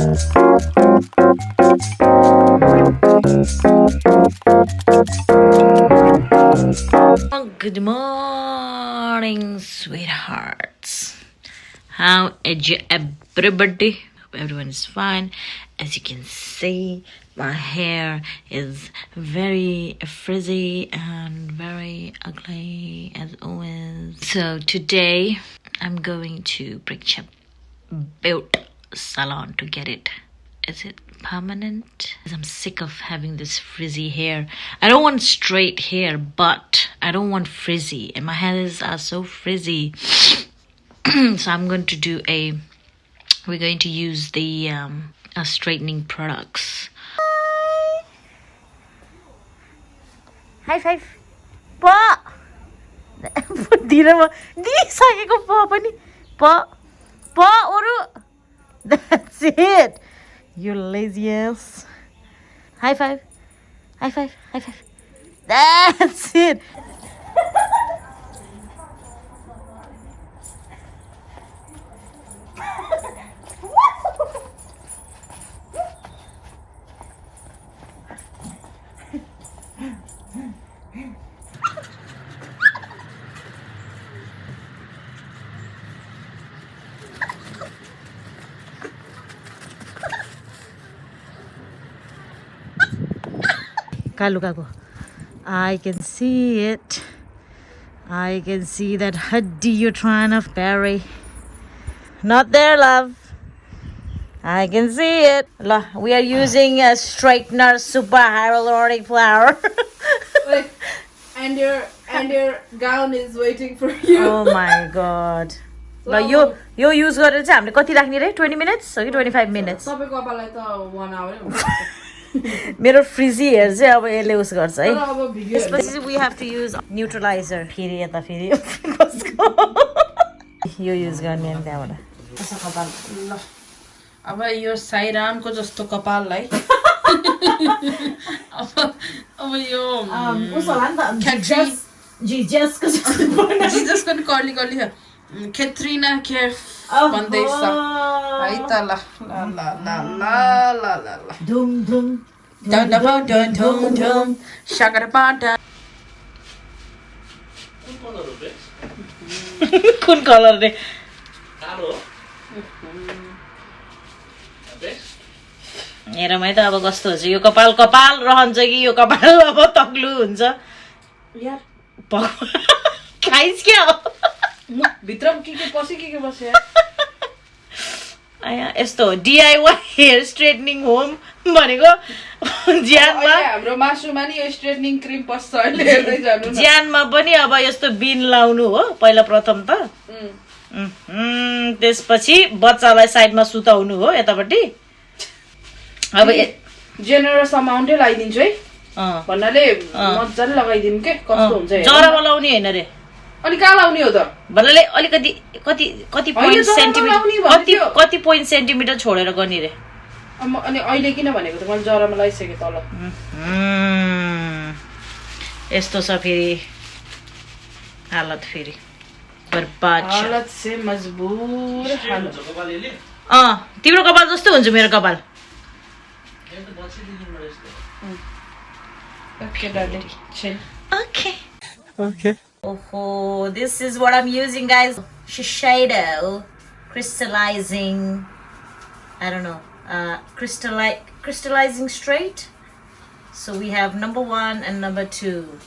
Good morning, sweethearts. How is everybody? Hope everyone is fine. As you can see, my hair is very frizzy and very ugly as always. So today I'm going to Brickshop Built Salon to get it. Is it permanent? I'm sick of having this frizzy hair. I don't want straight hair, but I don't want frizzy, and my hairs are so frizzy. So I'm going to do we're going to use the straightening products. High five. Pa. That's it. You lazy ass. High five. High five. High five. That's it. Kalukago. I can see it. I can see that huddy you're trying to bury. Not there, love. I can see it. We are using a Straightner super hyaluronic flour. Wait, and your gown is waiting for you. Oh my god. You use गरेर चाहिँ हामीले कति राख्ने रे 20 minutes or 25 minutes? तपाईको कपाललाई त 1 hour हुन्छ. मेरो फ्रिजी हेयर चाहिँ अब यसले उस गर्छ है. तर अब भिडियो त्यसपछि we have to use neutralizer. फेरि यता फेरि कसको यो युज गर्ने अनि त्यहाँबाट. कस्तो कपाल ल. अब यो साईरामको जस्तो कपाललाई अब यो उस होला नि त जिजसको जस्तो पर्ने. जिजसको नि कर्ली कर्ली छ. खेत्रिना केफ भन्दैछ है त ल ल ल ल ल ल ल धुम धुम धुम धुम धुम धुम शगरपाटा. कुन कलर रे? कालो हेरौँ है त अब कस्तो हुन्छ यो कपाल. कपाल रहन्छ कि यो कपाल अब तग्लु हुन्छ यार. खाइस क्या हो भित्र के पस्यो के बस्यो यस्तो DIY हेयर स्ट्रेटनिङ होम भनेको ज्यानमा. हाम्रो मासुमा नि यो स्ट्रेटनिङ क्रिम पस्छ अहिले हेर्दै जानु न. ज्यानमा पनि अब यस्तो बिन लाउनु हो पहिला प्रथम त. त्यसपछि बच्चालाई साइडमा सुताउनु हो यतापट्टि. अब जेनरस अमाउन्टै लगाइदिन्छु है भन्नाले मजाले लगाइदिनु के कस्तो हुन्छ. जरामा लाउने होइन रे. अनि कहाँ लाउने हो त भन्नाले अलिकति कति पोइन्ट सेन्टिमिटर कति पोइन्ट सेन्टिमिटर छोडेर गर्ने रे. अनि अहिले किन भनेको त मैले जरामा लगाइसकेँ तल. यस्तो छ फेरि हालत. फेरि बर्बाद छ. हालत से मजबुर. तिम्रो कपाल जस्तो हुन्छ मेरो कपाल. Okay. Oh, this is what I'm using, guys. Shiseido Crystallizing. I don't know. Crystallizing straight. So we have number 1 and number 2.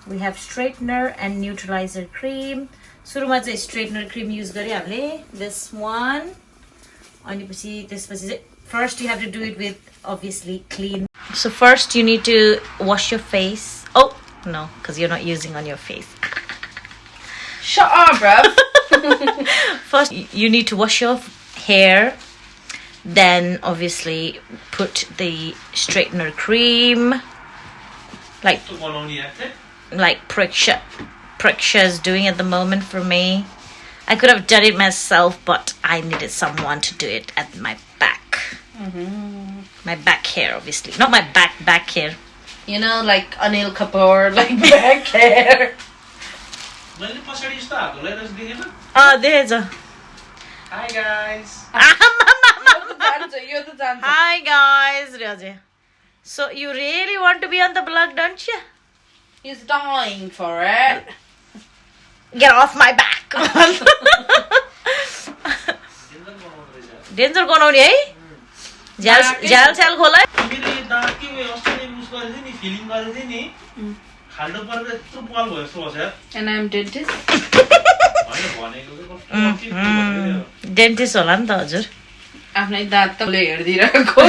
We have straightener and neutralizer cream. सुरुमा चाहिँ straightener cream use गरे हामीले. This one. अनि पछि त्यसपछि चाहिँ first you have to do it with obviously clean. So first you need to wash your face. Oh no, because you're not using on your face. Shut up, bruv. First you need to wash your hair. Then obviously put the straightener cream. Like Priksha is doing at the moment for me. I could have done it myself, but I needed someone to do it at my back. My back hair, obviously. Not my back hair. You know, like Anil Kapoor, like back hair. There's a... Hi guys. त जान्छ Hi guys, Raja. So you really want to be on the vlog, don't you? He's dying for it. Get off my back. Danger बनाउने है? झ्याल छ्याल खोला मेरो यो दाँत के उयो अस्ति नै युज गरेको थिएँ नि फिलिङ गरेको थिएँ नि खाल्डो परेर यत्रो बल भयो जस्तो बस्यो And I'm dentist. होइन भनेको चाहिँ कस्तो डेन्टिस्ट होला नि त हजुर आफ्नै दाँत त हेरिदिरहेको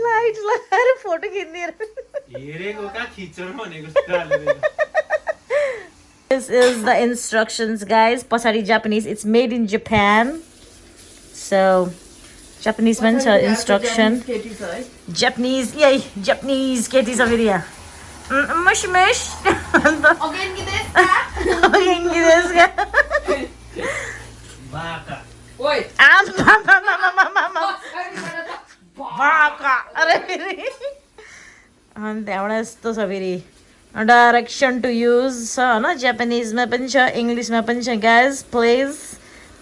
लाइट लगाएर फोटो खिच्दिएर हेरेको कहाँ खिच्छ भनेको जस्तो This is the instructions, guys. Pasari Japanese. It's made in Japan. So, Japanese means instruction. Japanese, yay, Japanese. Katie Saviria. Mush mush. Again this Baka Wait. Baka. And त्यहाँबाट यस्तो छ फेरि direction to use छ हैन Japanese मा पनि छ English मा पनि छ guys please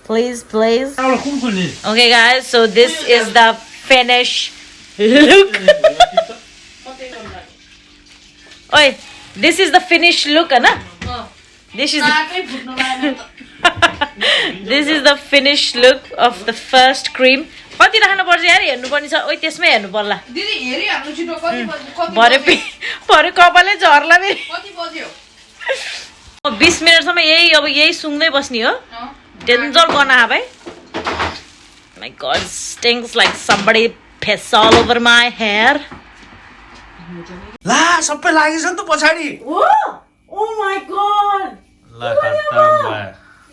एउटा कुन खोल्ने okay guys so this is the finished look oi this is the finished look हैन this is this is the finished look of the first cream कति राख्नु पर्छ यार हेर्नु पर्ने छ ओइ त्यसमै हेर्नु पर्ला दिदी हेरि हाल्नु छिटो कति भरे कपालले झर्ला मेरो कति बज्यो 20 मिनेटसम्म यही सुङ्दै बस्ने हो डेन्जर गना भाइ my god stinks like somebody piss all over my hair ला सबै लागेछ नि त पछाडी oh my god ला खत्तम भयो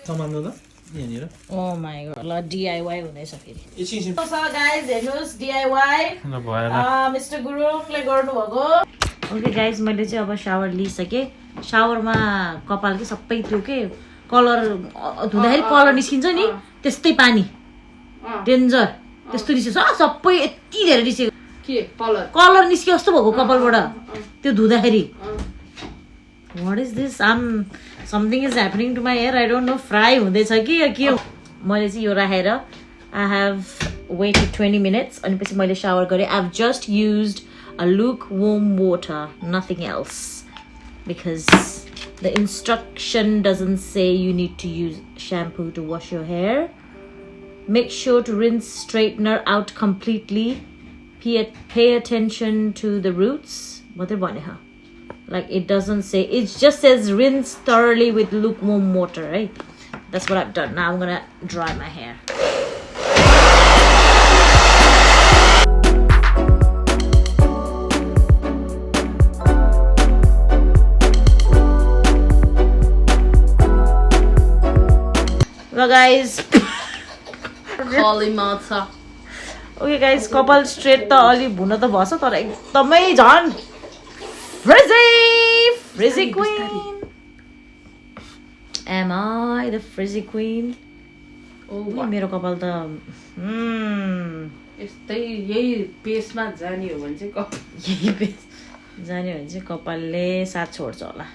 समान्नु त यहाँनिर oh my god ल DIY हुँदैछ फेरि एकछिन so guys हेर्नुस् DIY ल भएन मिस्टर गुरुङले गर्नुभएको ओके गाइज मैले चाहिँ अब शावर लिइसकेँ शावरमा कपाल के सबै त्यो के कलर धुँदाखेरि कलर निस्किन्छ नि त्यस्तै पानी डेन्जर त्यस्तो निस्किन्छ सबै यति धेरै निस्कियो के कलर निस्कियो जस्तो भएको कपालबाट त्यो धुँदाखेरि what is this something is happening to my hair I don't know fry हुँदैछ कि के हो मैले चाहिँ यो राखेर आई हेभ वेटेड 20 मिनट्स अनि पछि मैले शावर गरेँ I have just used a lukewarm water, nothing else, because the instruction doesn't say you need to use shampoo to wash your hair. Make sure to rinse straightener out completely. Pay attention to the roots. Like it doesn't say, it just says rinse thoroughly with lukewarm water, right? That's what I've done. Now I'm gonna dry my hair. Well guys Holy mata. Okay guys कपाल straight त अलि भुन त भछ तर एकदमै झन् frizzy queen am I the frizzy queen मेरो कपाल त यस्तै यही पेसमा जाने हो भने चाहिँ कपालले साथ छोड्छ होला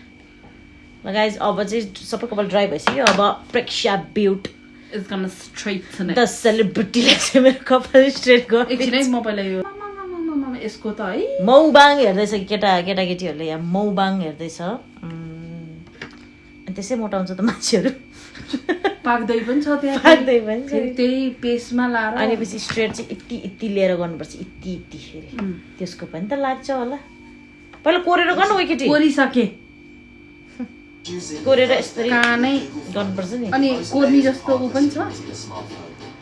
ल गाइज अब चाहिँ सबै कपाल ड्राई भइसक्यो अब Preksha beauty It's gonna straighten it. The सेलिब्रिटीले चाहिँ मेरो कपाल स्ट्रेट गर्छ एकछिन है म पहिला यो यसको त है मौबाङ हेर्दैछ केटाकेटीहरूले यहाँ मौबाङ हेर्दैछ अनि त्यसै मोटाउँछ त मान्छेहरू पाक्दै पनि छ त्यहाँ पाक्दै पनि छ त्यही पेसमा लाएर अनि पछि स्ट्रेट चाहिँ यति लिएर गर्नुपर्छ यति फेरि त्यसको पनि त लाग्छ होला पहिला कोरेर गर्नु हो केटी कोरिसके कोरेर यसरी कानै गर्नुपर्छ नि अनि कोर्नी जस्तो उ पनि छ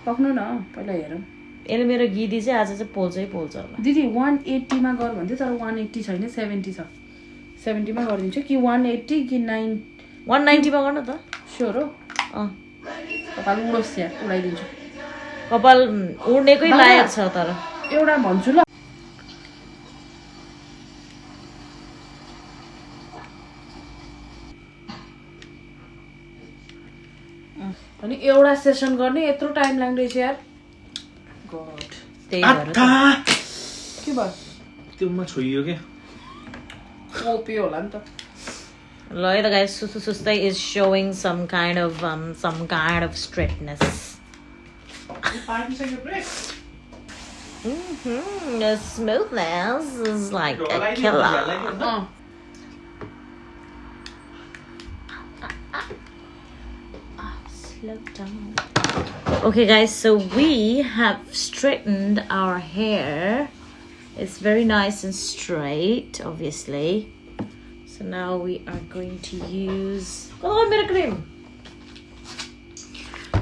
पक्नु न पहिला हेरौँ यसले मेरो गिदी चाहिँ आज चाहिँ पोल्छै पोल्छ होला दिदी 180 मा गर भन्थ्यो तर 180 छैन 70 छ 70 मा गरिदिन्छु कि 180 कि 190 मा गर्न त स्योर हो कपाल उडोस् या उडाइदिन्छु कपाल उड्नेकै लायक छ तर एउटा भन्छु ल अनि एउटा सेसन गर्ने यत्रो टाइम लाग्दैछ यार गॉड त्यही भएर के भयो त्योमा छोइयो के ओपी होला नि त Loy the guy Sustai is showing some kind of straightness. The smoothness is like a killer. Slow down. Okay guys, so we have straightened our hair. It's very nice and straight, obviously. So now we are going to use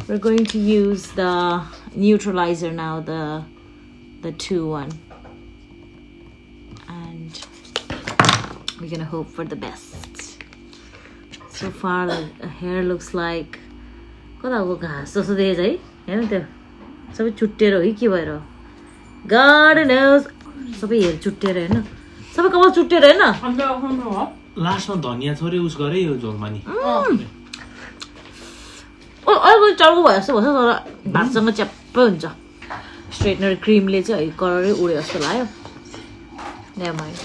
we're going to use the neutralizer now, the 2-1, and we're gonna hope for the best. So far the hair looks like कताको घाँस जस्तो देखेछ है हैन त्यो सबै छुट्टेर हो के भएर God knows सबै हेर छुट्टेर हैन सबै कपाल छुट्टेर हैन लास्टमा धनिया थोरै उस गरे यो झोलमा नि अहिले टाउको भयो जस्तो भन्छ तर भातसँग च्याप्पै हुन्छ स्ट्रेटनर क्रिमले चाहिँ कलरै उडे जस्तो लाग्यो never mind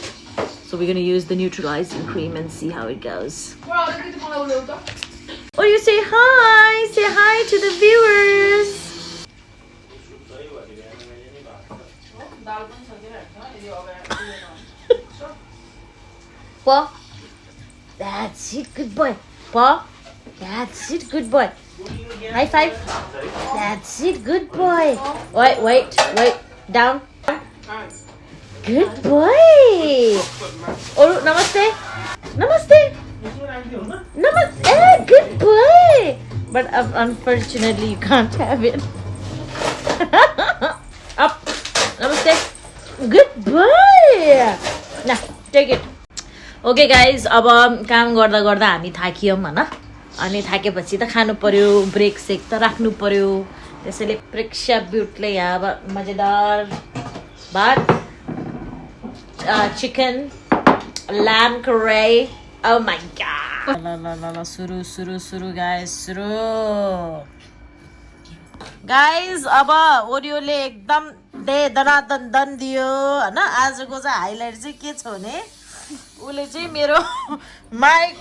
so we're going to use the neutralizing cream and see how it goes. Oh, you say hi to the viewers. Paul, that's it, good boy. Paul, that's it, good boy. High five. That's it, good boy. Wait, down. Good boy. Oh, namaste. Good boy. But unfortunately, you can't have it. Up. Namaste. Good boy. Now, take it. Okay, guys. अब काम गर्दा गर्दा हामी थाकियौं हैन अनि थाकेपछि त खानु पर्यो ब्रेक सेक त राख्नु पर्यो त्यसैले प्रेक्षा ब्युटले यहाँ अब मजेदार भात chicken lamb curry. Oh my god. La suru guys guys अब ओरियोले एकदम दे दनादन दन दियो हैन आजको चाहिँ हाइलाइट चाहिँ के छ भने उले चाहिँ मेरो mic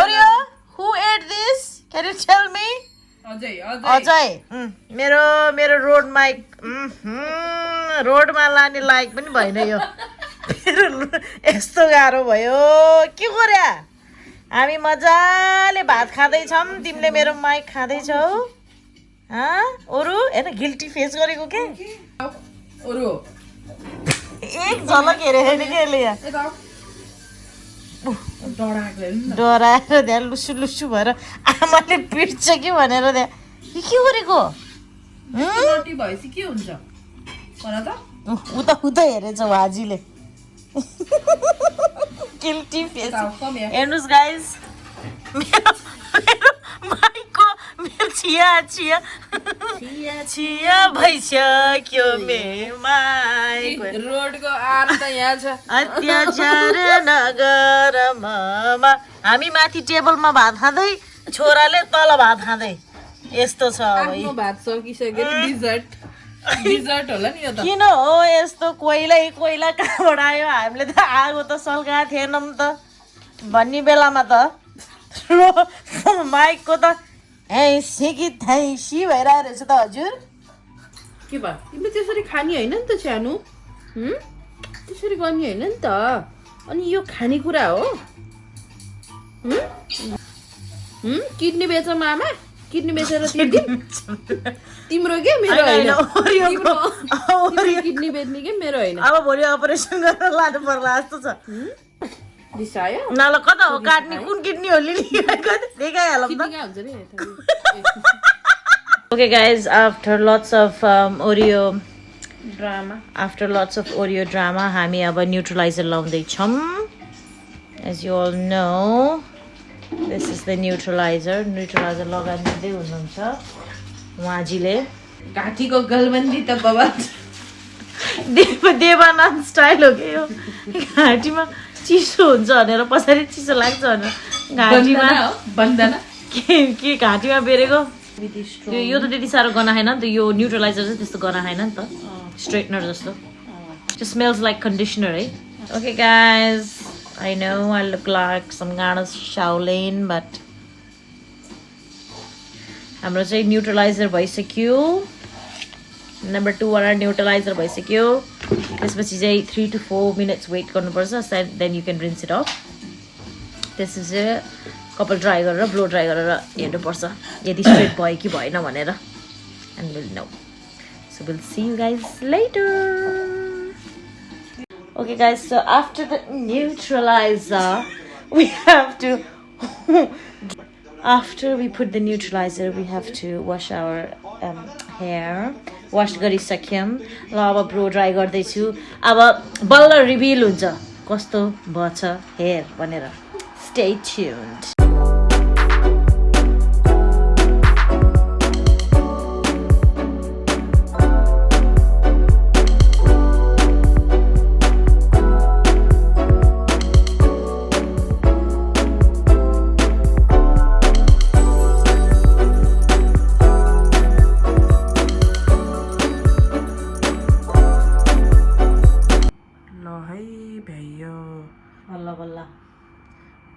Oreo, who ate this? Can you tell me? Ajay. मेरो रोड माइक रोडमा लाने लायक पनि भएन यो यस्तो गाह्रो भयो के गर्या हामी मजाले भात खादै छौं तिमीले मेरो माइक खादै छौ ओरु हैन गिल्टी फेस गरेको के ओरु एक झलक हेरे हैन के ले डराएर त्यहाँ लुसु भएर आमाले पिट्छ कि भनेर त्यहाँ के गरेको उता हेरेछ हाजीले गिल्टी फेस हेर्नुस् गाइस माइकको मेरो छिया भइसक्यो मेरो माइक रोडको आर त यहाँ छ अत्याचार नगर मामा हामी माथि टेबलमा भात खाँदै छोराले तल भात खाँदै यस्तो छ आफ्नो भात सकिसक्यो डिजर्ट होला नि यो त किन हो यस्तो कोइला कहाँबाट आयो हामीले त आगो त सल्का थिएनौं त भन्ने बेलामा त माइकको त सिकी थाइसी भइरहेको रहेछ त हजुर के भयो तिमीले त्यसरी खानी हैन नि त सानो त्यसरी गर्ने हैन नि त अनि यो खाने कुरा हो किडनी बेच मामा किडनी बेचेर तिम्रो के मेरो हैन ओरियो किडनी बेच्ने के मेरो हैन अब भोलि अपरेसन गरेर लानु पर्ला जस्तो छ दिसायो नाला कता हो काट्ने कुन किडनी हो लिने देखाइहालौँ त Okay guys, after lots of Oreo drama हामी अब neutralizer लाउँदै छौं as you all know this is the neutralizer लगाइदिँदै हुनुहुन्छ उहाँजीले घाँटीको गलबन्दी त बाबा देवानन्द स्टाइल हो के यो घाँटीमा चिसो हुन्छ भनेर पछाडी चिसो लाग्छ भनेर घाँटीमा बन्दना के घाँटीमा बेरेको यो त त्यति साह्रो गना हैन नि त यो न्यूट्रलाइजर चाहिँ त्यस्तो गना हैन नि त स्ट्रेटनर जस्तो just smells like conditioner है Okay guys I know I look like some kind of Shaolin, but हाम्रो चाहिँ न्यूट्रलाइजर भइसक्यो नम्बर 2 वाला न्यूट्रलाइजर भइसक्यो त्यसपछि चाहिँ 3 to 4 minutes वेट गर्नुपर्छ then you can rinse it off त्यसपछि कपाल ड्राई गरेर ब्लो ड्राई गरेर हेर्नुपर्छ यदि स्ट्रेट भयो कि भएन भनेर and we'll know so we'll see you guys later. Okay guys, so after the neutralizer we have to after we put the neutralizer we have to wash our hair. Wash गरिसक्यौं ल अब blow dry गर्दै छु अब बल्ल reveal हुन्छ कस्तो भछ hair भनेर stay tuned.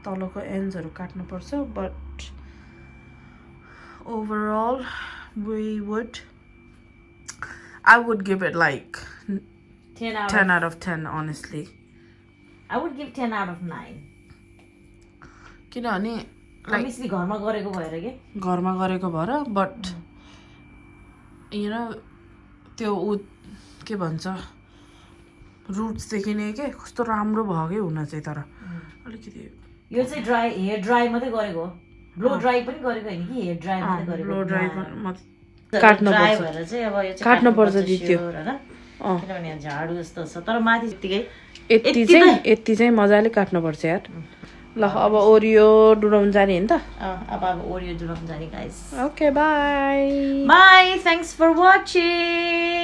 तलको एन्ड्सहरु काट्नु पर्छ but overall I would give it like 10 out of 10 honestly. I would give 10 out of 9 किनभने obviously घरमा गरेको भएर के घरमा गरेको भएर but you know त्यो के भन्छ रुट्स देखि नै के कस्तो राम्रो भगै हुन चाहिँ तर अलिकति यो चाहिँ ड्राई हेयर ड्राई मात्रै गरेको ब्लो ड्राई पनि गरेको हैन कि हेयर ड्राई मात्रै गरेको ब्लो ड्राई काट्नु पर्छ भएर चाहिँ अब यो काट्नु पर्छ दित्यो हैन किनभने यहाँ झाडु जस्तो छ तर माथि त्यतिकै यति चाहिँ मजाले काट्नु पर्छ यार ल अब ओरियो डुलाउन जाने हैन त अब ओरियो डुलाउन जाने guys okay bye bye thanks for watching